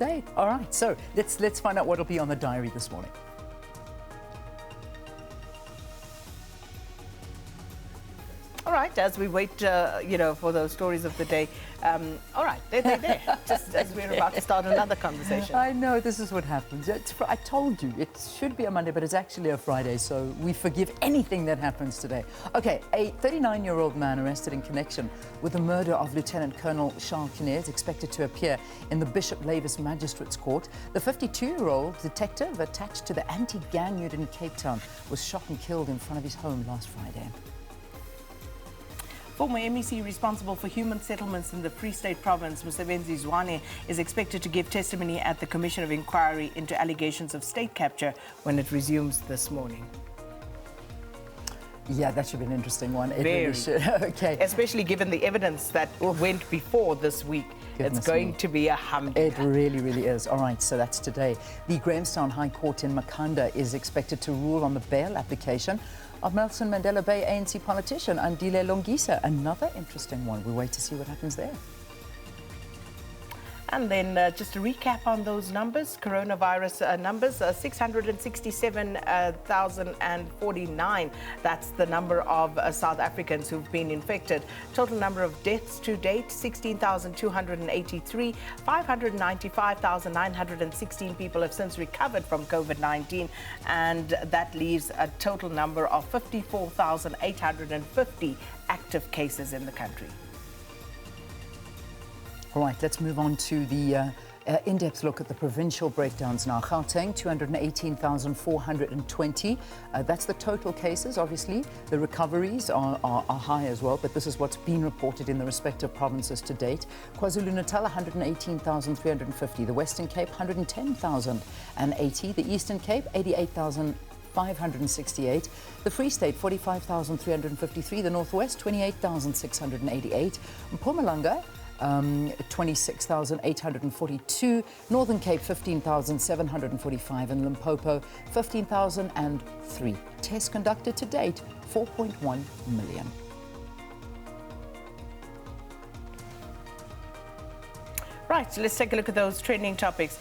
day. All right, so let's find out what will be on the diary this morning. All right, as we wait, for those stories of the day. All right, they're there, just as we're about to start another conversation. I know, this is what happens. I told you, it should be a Monday, but it's actually a Friday, so we forgive anything that happens today. Okay, a 39-year-old man arrested in connection with the murder of Lieutenant Colonel Charles Kinnear is expected to appear in the Bishop Lavis Magistrates Court. The 52-year-old detective attached to the anti-gang unit in Cape Town was shot and killed in front of his home last Friday. Former MEC responsible for human settlements in the Free State province, Mosebenzi Zwane, is expected to give testimony at the Commission of Inquiry into allegations of state capture when it resumes this morning. Yeah, that should be an interesting one. It Very. really should. Okay. Especially given the evidence that went before this week. Goodness it's going me. to be a humdinger. It really, really is. All right, so that's today. The Grahamstown High Court in Makhanda is expected to rule on the bail application of Nelson Mandela Bay ANC politician Andile Longisa. Another interesting one. We wait to see what happens there. And then just a recap on those numbers, coronavirus numbers, 667,049. That's the number of South Africans who've been infected. Total number of deaths to date, 16,283. 595,916 people have since recovered from COVID-19. And that leaves a total number of 54,850 active cases in the country. All right, let's move on to the in-depth look at the provincial breakdowns now. Gauteng, 218,420. That's the total cases, obviously. The recoveries are high as well, but this is what's been reported in the respective provinces to date. KwaZulu-Natal, 118,350. The Western Cape, 110,080. The Eastern Cape, 88,568. The Free State, 45,353. The Northwest, 28,688. Mpumalanga, 26,842, Northern Cape 15,745, and Limpopo 15,003. Tests conducted to date 4.1 million. Right, so let's take a look at those trending topics.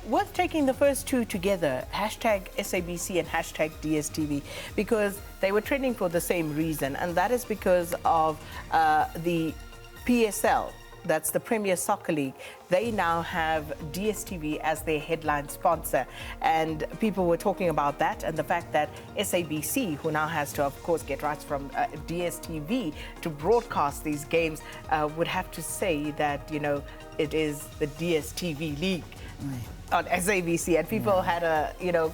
Worth taking the first two together, hashtag SABC and hashtag DSTV, because they were trending for the same reason, and that is because of the PSL. That's the Premier Soccer League. They now have DSTV as their headline sponsor. And people were talking about that and the fact that SABC, who now has to, of course, get rights from DSTV to broadcast these games, would have to say that, it is the DSTV League on SABC. And people had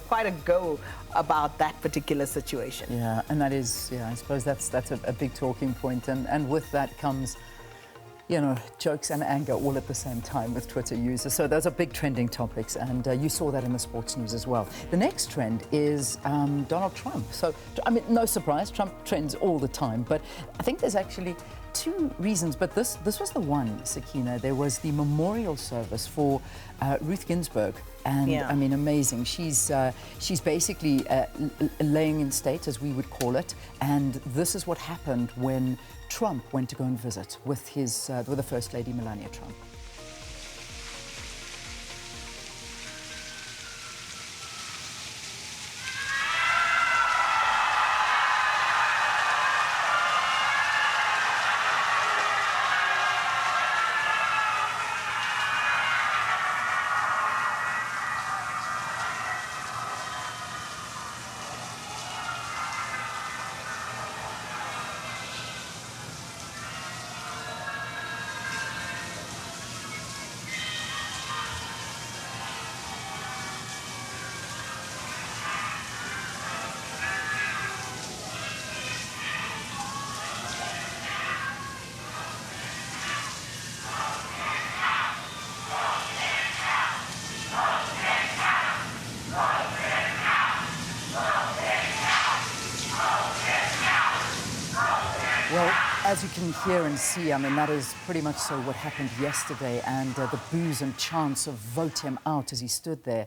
quite a go about that particular situation. Yeah, and that is, I suppose that's a big talking point. And with that comes, jokes and anger all at the same time with Twitter users. So those are big trending topics, and you saw that in the sports news as well. The next trend is Donald Trump. So, no surprise, Trump trends all the time, but I think there's actually two reasons, but this was the one, Sakina. There was the memorial service for Ruth Ginsburg, and amazing. She's basically laying in state, as we would call it, and this is what happened when Trump went to go and visit with the First Lady Melania Trump. as you can hear and see, I mean, that is pretty much so what happened yesterday, and the boos and chants of vote him out as he stood there.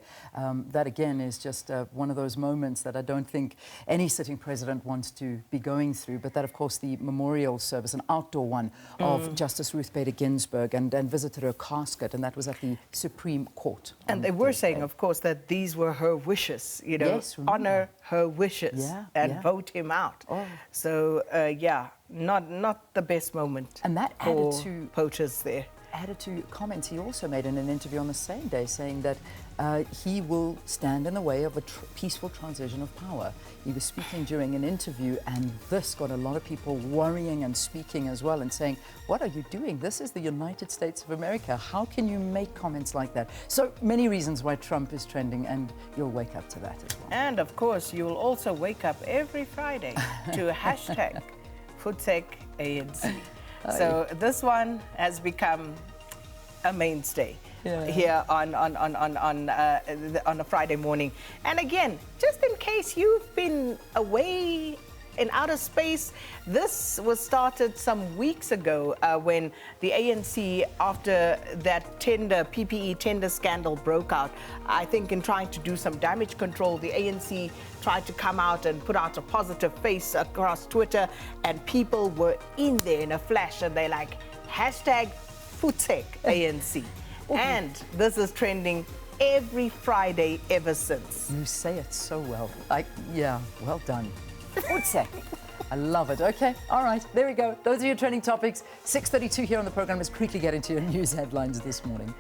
That, again, is just one of those moments that I don't think any sitting president wants to be going through. But that, of course, the memorial service, an outdoor one, of Justice Ruth Bader Ginsburg, and visited her casket, and that was at the Supreme Court. And they were saying, of course, that these were her wishes, you know, yes, honor her wishes and vote him out. So, yeah, not the best moment. And that for added to poachers there. Added to comments he also made in an interview on the same day, saying that he will stand in the way of a peaceful transition of power. He was speaking during an interview, and this got a lot of people worrying and speaking as well, and saying, what are you doing? This is the United States of America. How can you make comments like that? So many reasons why Trump is trending, and you'll wake up to that as well. And of course, you'll also wake up every Friday to hashtag #FootsekANC. So this one has become a mainstay here on a Friday morning. And again, just in case you've been away in outer space, this was started some weeks ago when the ANC, after that PPE tender scandal broke out, I think in trying to do some damage control, the ANC tried to come out and put out a positive face across Twitter, and people were in there in a flash, and they're like, #FootsekANC. And this is trending every Friday ever since. You say it so well. Yeah, well done. Footsek. I love it. Okay, all right, there we go. Those are your trending topics. 6:32 here on the program. Let's quickly get into your news headlines this morning.